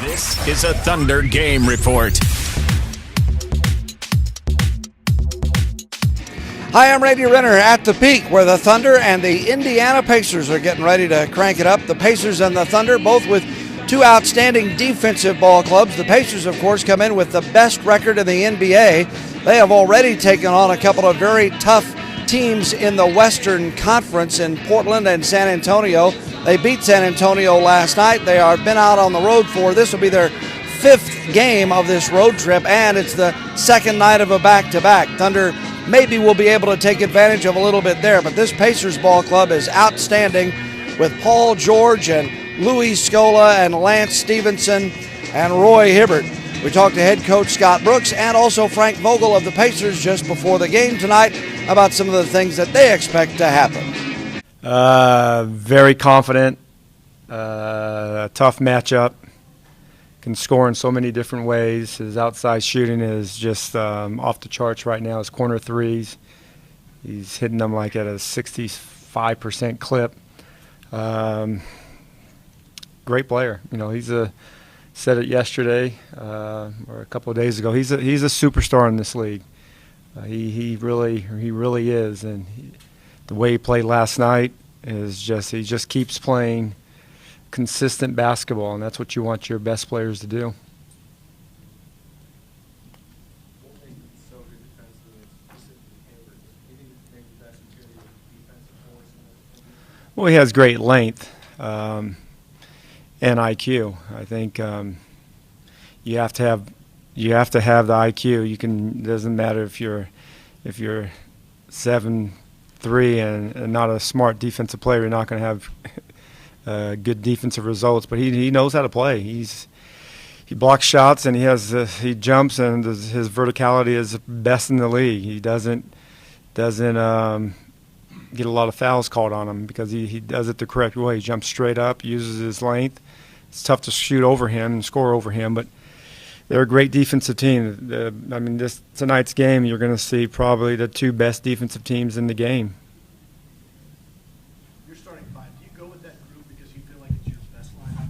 This is a Thunder Game Report. Hi, I'm Randy Renner at the Peak, where the Thunder and the Indiana Pacers are getting ready to crank it up. The Pacers and the Thunder, both with two outstanding defensive ball clubs. The Pacers, of course, come in with the best record in the NBA. They have already taken on a couple of very tough teams in the Western Conference in Portland and San Antonio. They beat San Antonio last night. They have been out on the road for, this will be their fifth game of this road trip, and it's the second night of a back-to-back. Thunder maybe will be able to take advantage of a little bit there, but this Pacers ball club is outstanding with Paul George and Louis Scola and Lance Stevenson and Roy Hibbert. We talked to head coach Scott Brooks and also Frank Vogel of the Pacers just before the game tonight about some of the things that they expect to happen. Very confident, tough matchup, can score in so many different ways. His outside shooting is just off the charts right now. His corner threes, he's hitting them like at a 65% clip. Great player. You know, said it yesterday or a couple of days ago. He's a superstar in this league. He really is, and the way he played last night is he just keeps playing consistent basketball, and that's what you want your best players to do. Well, he has great length and IQ. I think you have to have the IQ. Doesn't matter if you're 7'3" and not a smart defensive player. You're not going to have good defensive results. But he knows how to play. He blocks shots and he jumps, and his verticality is best in the league. He doesn't get a lot of fouls called on him because he does it the correct way. He jumps straight up, uses his length. It's tough to shoot over him and score over him, but they're a great defensive team. Tonight's game, you're going to see probably the two best defensive teams in the game. You're starting five. Do you go with that group because you feel like it's your best lineup?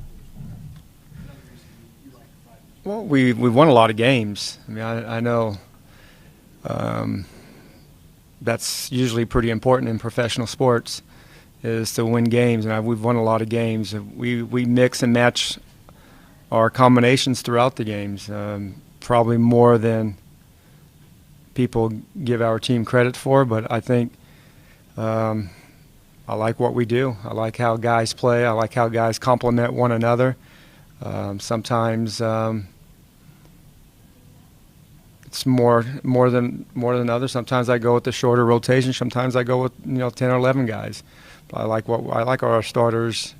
Another reason you like the five? Well, we've won a lot of games. I mean, I know that's usually pretty important in professional sports, is to win games, and we've won a lot of games. We mix and match our combinations throughout the games, probably more than people give our team credit for, but I think I like what we do. I like how guys play. I like how guys complement one another. Sometimes it's more than others. Sometimes I go with the shorter rotation. Sometimes I go with 10 or 11 guys. But I like our starters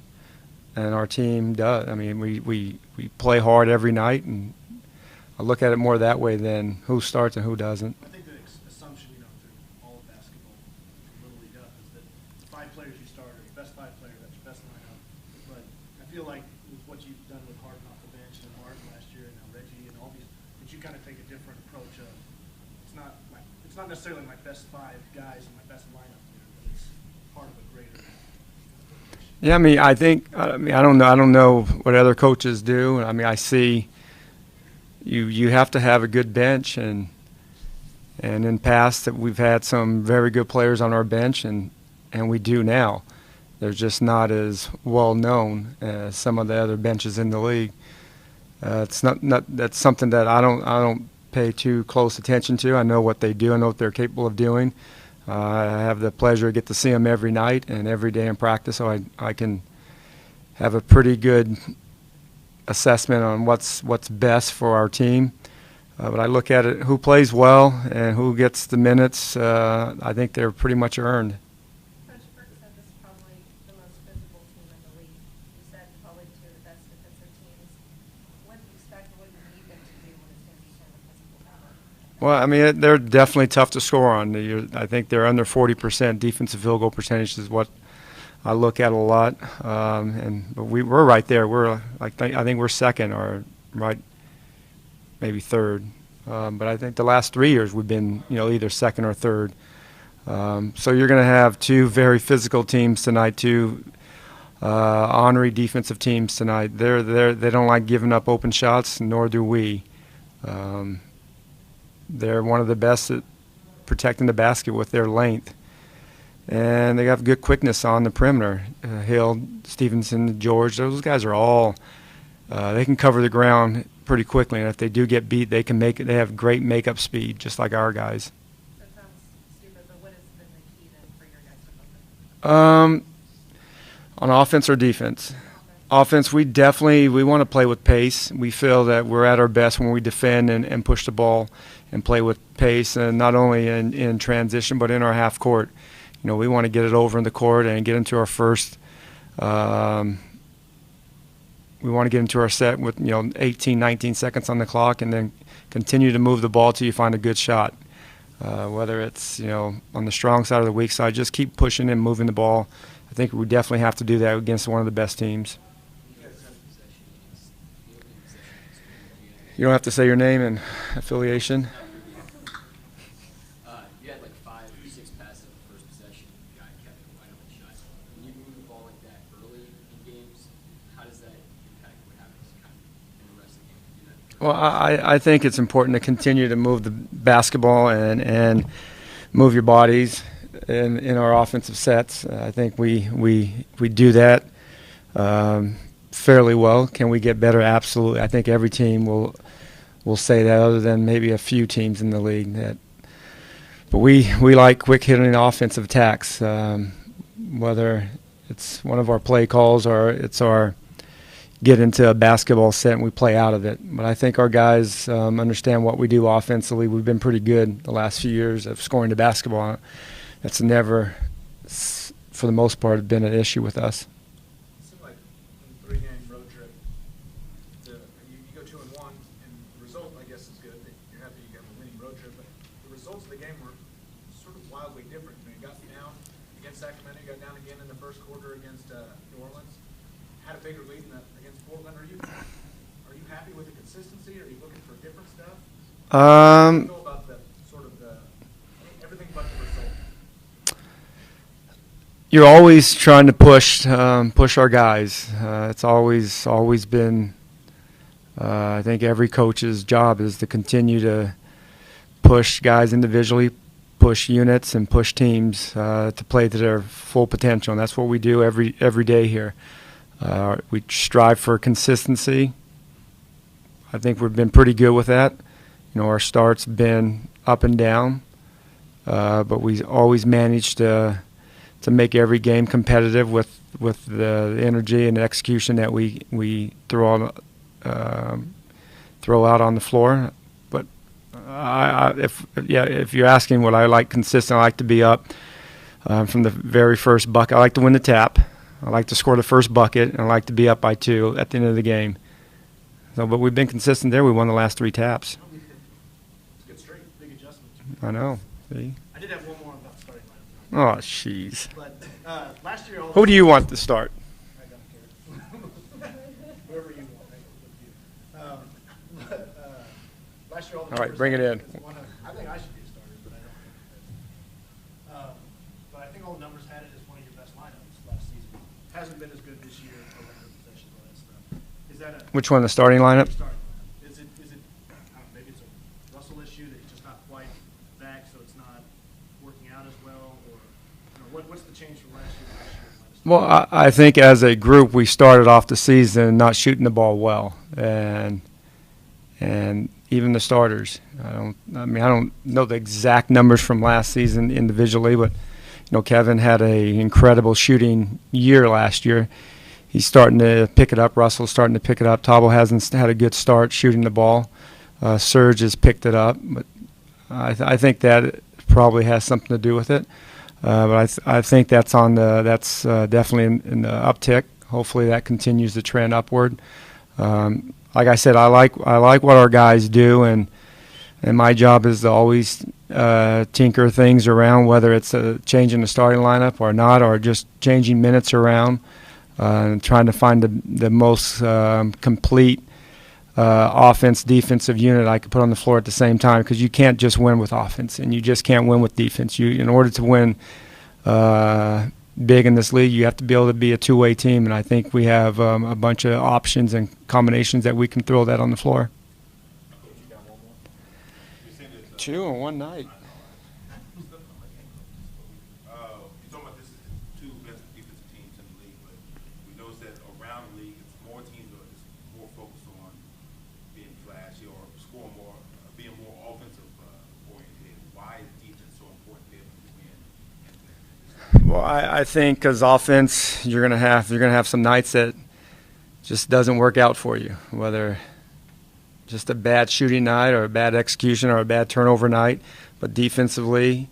and our team does. I mean, we play hard every night, and I look at it more that way than who starts and who doesn't. I think the assumption, through all of basketball, Little League up, is that the five players you start are your best five players, that's your best lineup. But I feel like with what you've done with Harden off the bench and Martin last year and now Reggie and all these, that you kind of take a different approach of it's not necessarily my best five guys and my best lineup here, but it's part of a greater. Yeah, I mean, I don't know what other coaches do. I mean, I see you have to have a good bench, and in past that we've had some very good players on our bench, and we do now. They're just not as well known as some of the other benches in the league. It's not that's something that I don't pay too close attention to. I know what they do. I know what they're capable of doing. I have the pleasure to get to see them every night and every day in practice, so I can have a pretty good assessment on what's best for our team. But I look at it, who plays well and who gets the minutes. I think they're pretty much earned. Coach Burke said this is probably the most physical team in the league. You said probably two of the best defensive teams. What do you expect or what do you need them to do when it's going to be sort of a physical battle? Well, I mean, they're definitely tough to score on. I think they're under 40% defensive field goal percentage is what I look at a lot. But we're right there. I think we're second or right, maybe third. But I think the last 3 years we've been either second or third. So you're going to have two very physical teams tonight, two ornery defensive teams tonight. They don't like giving up open shots, nor do we. They're one of the best at protecting the basket with their length. And they have good quickness on the perimeter. Hill, Stevenson, George, those guys are all they can cover the ground pretty quickly, and if they do get beat, they have great makeup speed, just like our guys. That sounds stupid, but what has been the key then for your guys to focus? On offense or defense? Offense, we want to play with pace. We feel that we're at our best when we defend and push the ball and play with pace, and not only in transition but in our half court. We want to get it over in the court and get into our first. We want to get into our set with 18, 19 seconds on the clock, and then continue to move the ball till you find a good shot. Whether it's on the strong side or the weak side, just keep pushing and moving the ball. I think we definitely have to do that against one of the best teams. You don't have to say your name and affiliation. You had like 5 or 6 passes on the first possession. The guy kept it wide open shot. When you move the ball like that early in games, how does that impact what happens kind of in the rest of the game? Well, I think it's important to continue to move the basketball and move your bodies in our offensive sets. I think we do that fairly well. Can we get better? Absolutely. I think every team will say that, other than maybe a few teams in the league. But we like quick hitting offensive attacks, whether it's one of our play calls or it's our get into a basketball set and we play out of it. But I think our guys understand what we do offensively. We've been pretty good the last few years of scoring the basketball. That's never, for the most part, been an issue with us. It seemed like in the 3-game road trip, you go 2-1, and the result, I guess, is good. You're happy you got a winning road trip, but the results of the game were sort of wildly different. You got down against Sacramento, you got down again in the first quarter against New Orleans, had a bigger lead against Portland. Are you happy with the consistency? Are you looking for different stuff? How do you feel about everything but the result? You're always trying to push our guys. It's always been. I think every coach's job is to continue to push guys individually, push units, and push teams to play to their full potential. And that's what we do every day here. We strive for consistency. I think we've been pretty good with that. Our start's been up and down, but we always manage to make every game competitive with the energy and execution that we throw out on the floor. But if you're asking what I like consistent, I like to be up from the very first bucket. I like to win the tap. I like to score the first bucket, and I like to be up by 2 at the end of the game. So, but we've been consistent there. We won the last 3 taps. It's a good streak, big adjustment. I know. See? I did have one more about starting lineup. Oh, jeez. But last year, Who do you want to start? I don't care. Whoever you want. Last year, all the All right, numbers bring it had in. I think I should be a starter, but I don't think but I think all the numbers had it as one of your best lineups last season. Hasn't been as good this year for record possession, all that stuff. Is that a Which one, the starting lineup? starting lineup? Is it I don't know, maybe it's a Russell issue that he's just not quite back, so it's not working out as well, or what's the change from last year to this year? Well, I think as a group we started off the season not shooting the ball well, and even the starters. I don't know the exact numbers from last season individually, but Kevin had an incredible shooting year last year. He's starting to pick it up. Russell's starting to pick it up. Tabo hasn't had a good start shooting the ball. Serge has picked it up, but I think that probably has something to do with it. But I think that's definitely in the uptick. Hopefully that continues the trend upward. Like I said, I like what our guys do, and my job is to always tinker things around, whether it's changing the starting lineup or not, or just changing minutes around, and trying to find the most complete offense-defensive unit I could put on the floor at the same time, because you can't just win with offense, and you just can't win with defense. In order to win big in this league. You have to be able to be a two-way team, and I think we have a bunch of options and combinations that we can throw that on the floor. Two in one night. You talk about this is the two best defensive teams in the league, but we notice that around the league, it's more teams are just more focused on being flashy or scoring more, being more offensive oriented. Why is defense so important to win? Well, I think because offense, you're gonna have some nights that just doesn't work out for you, whether just a bad shooting night or a bad execution or a bad turnover night. But defensively,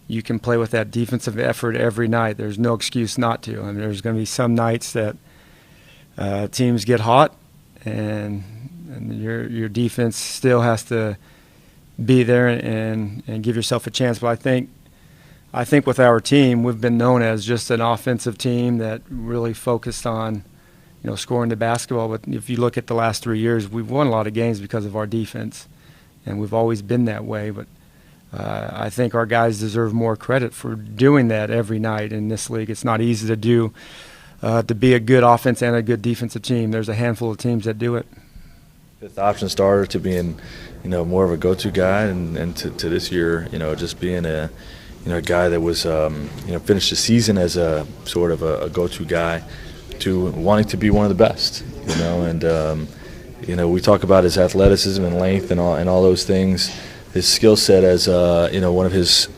you can play with that defensive effort every night. There's no excuse not to. I mean, there's going to be some nights that teams get hot, and your defense still has to be there and give yourself a chance. But I think with our team, we've been known as just an offensive team that really focused on scoring the basketball. But if you look at the last 3 years, we've won a lot of games because of our defense, and we've always been that way. But I think our guys deserve more credit for doing that every night in this league. It's not easy to do, to be a good offense and a good defensive team. There's a handful of teams that do it. Fifth option starter to being, more of a go-to guy, and to this year, just being a guy that was, finished the season as a sort of a go-to guy, to wanting to be one of the best, and we talk about his athleticism and length and all those things, his skill set as one of his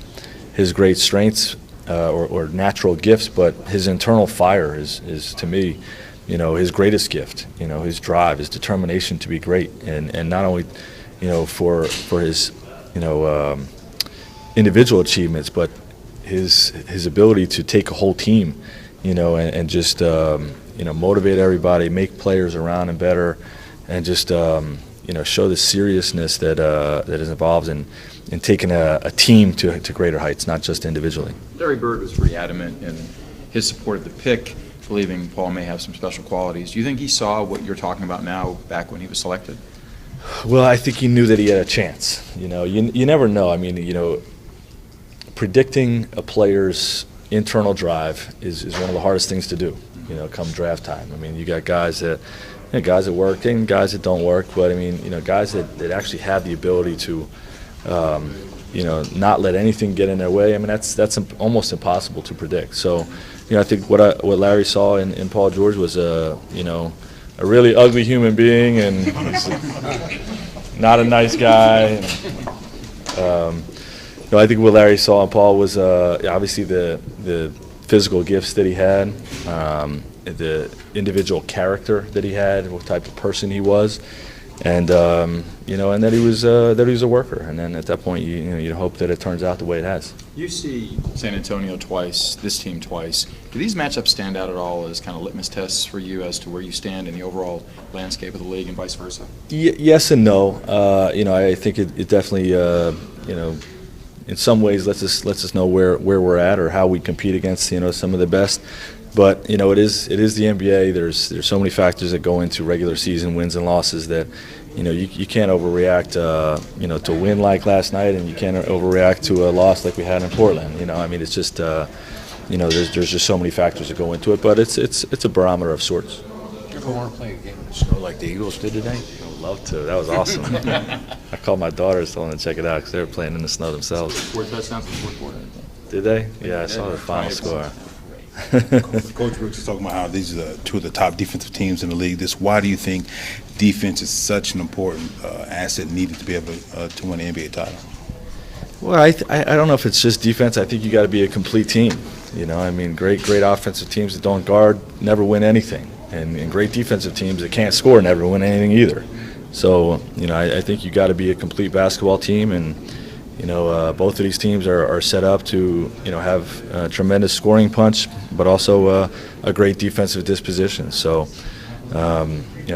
great strengths or natural gifts, but his internal fire is to me, his greatest gift. His drive, his determination to be great, and not only for his individual achievements, but his ability to take a whole team, and just motivate everybody, make players around him better, and just show the seriousness that is involved in taking a team to greater heights, not just individually. Larry Bird was pretty adamant in his support of the pick, believing Paul may have some special qualities. Do you think he saw what you're talking about now back when he was selected? Well, I think he knew that he had a chance. You never know. I mean, predicting a player's internal drive is one of the hardest things to do, come draft time. I mean, you got guys that work and guys that don't work, but I mean, guys that actually have the ability to, not let anything get in their way. I mean, that's almost impossible to predict. So, I think what Larry saw in Paul George was a really ugly human being and not a nice guy. And, I think what Larry saw in Paul was obviously the physical gifts that he had, the individual character that he had, what type of person he was, and and that he was a worker. And then at that point, you hope that it turns out the way it has. You see San Antonio twice, this team twice. Do these matchups stand out at all as kind of litmus tests for you as to where you stand in the overall landscape of the league and vice versa? Yes and no. I think it definitely in some ways lets us know where we're at or how we compete against some of the best. But it is the NBA. There's so many factors that go into regular season wins and losses that you can't overreact to a win like last night, and you can't overreact to a loss like we had in Portland. I mean, it's just there's just so many factors that go into it. But it's a barometer of sorts. You ever want to play a game in the snow like the Eagles did today? I would love to. That was awesome. I called my daughters, told them to check it out because they were playing in the snow themselves. 4 touchdowns in the fourth quarter. Did they? Yeah, I saw the final score. Coach Brooks is talking about how these are two of the top defensive teams in the league. Why do you think defense is such an important asset needed to be able to win an NBA title? Well, I don't know if it's just defense. I think you got to be a complete team. I mean, great offensive teams that don't guard never win anything, and great defensive teams that can't score never win anything either. So, I think you got to be a complete basketball team, and both of these teams are set up to have a tremendous scoring punch, but also a great defensive disposition. So, a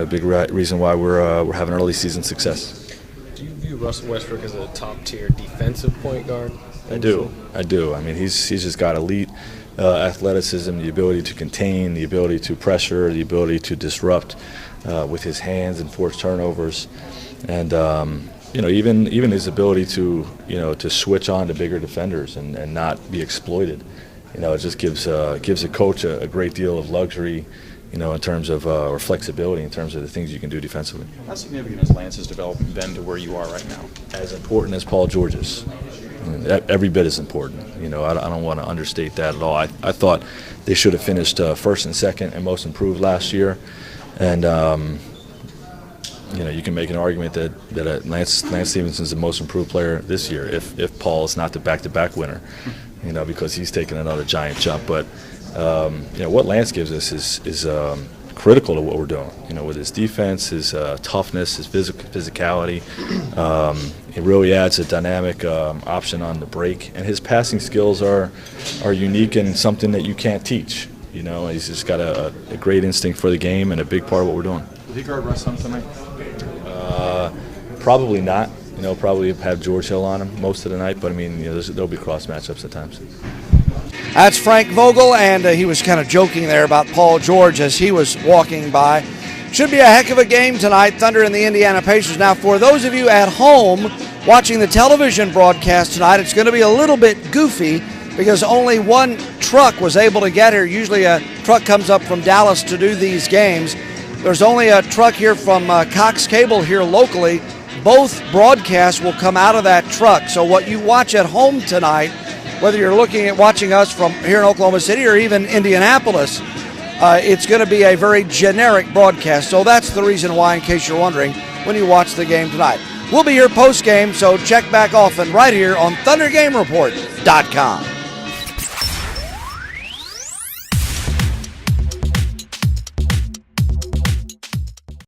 big reason why we're having early season success. Do you view Russell Westbrook as a top-tier defensive point guard? I do. I mean, he's just got elite athleticism, the ability to contain, the ability to pressure, the ability to disrupt with his hands and force turnovers, and even his ability to to switch on to bigger defenders and not be exploited. it just gives a coach a great deal of luxury, in terms of or flexibility in terms of the things you can do defensively. How significant has Lance's development been to where you are right now? As important as Paul George's. Every bit is important. I don't want to understate that at all. I thought they should have finished first and second and most improved last year, and you can make an argument that Lance Stephenson's the most improved player this year if Paul is not the back-to-back winner, because he's taken another giant jump. But what Lance gives us is critical to what we're doing. With his defense, his toughness, his physicality. It really adds a dynamic option on the break, and his passing skills are unique and something that you can't teach. He's just got a great instinct for the game and a big part of what we're doing. Will he guard Russ some tonight? Probably not. Probably have George Hill on him most of the night, but there'll be cross matchups at times. That's Frank Vogel, and he was kind of joking there about Paul George as he was walking by. Should be a heck of a game tonight, Thunder and the Indiana Pacers. Now, for those of you at home watching the television broadcast tonight, it's going to be a little bit goofy because only one truck was able to get here. Usually a truck comes up from Dallas to do these games. There's only a truck here from Cox Cable here locally. Both broadcasts will come out of that truck. So what you watch at home tonight, whether you're watching us from here in Oklahoma City or even Indianapolis, it's going to be a very generic broadcast. So that's the reason why, in case you're wondering, when you watch the game tonight. We'll be here post-game, so check back often right here on ThunderGameReport.com.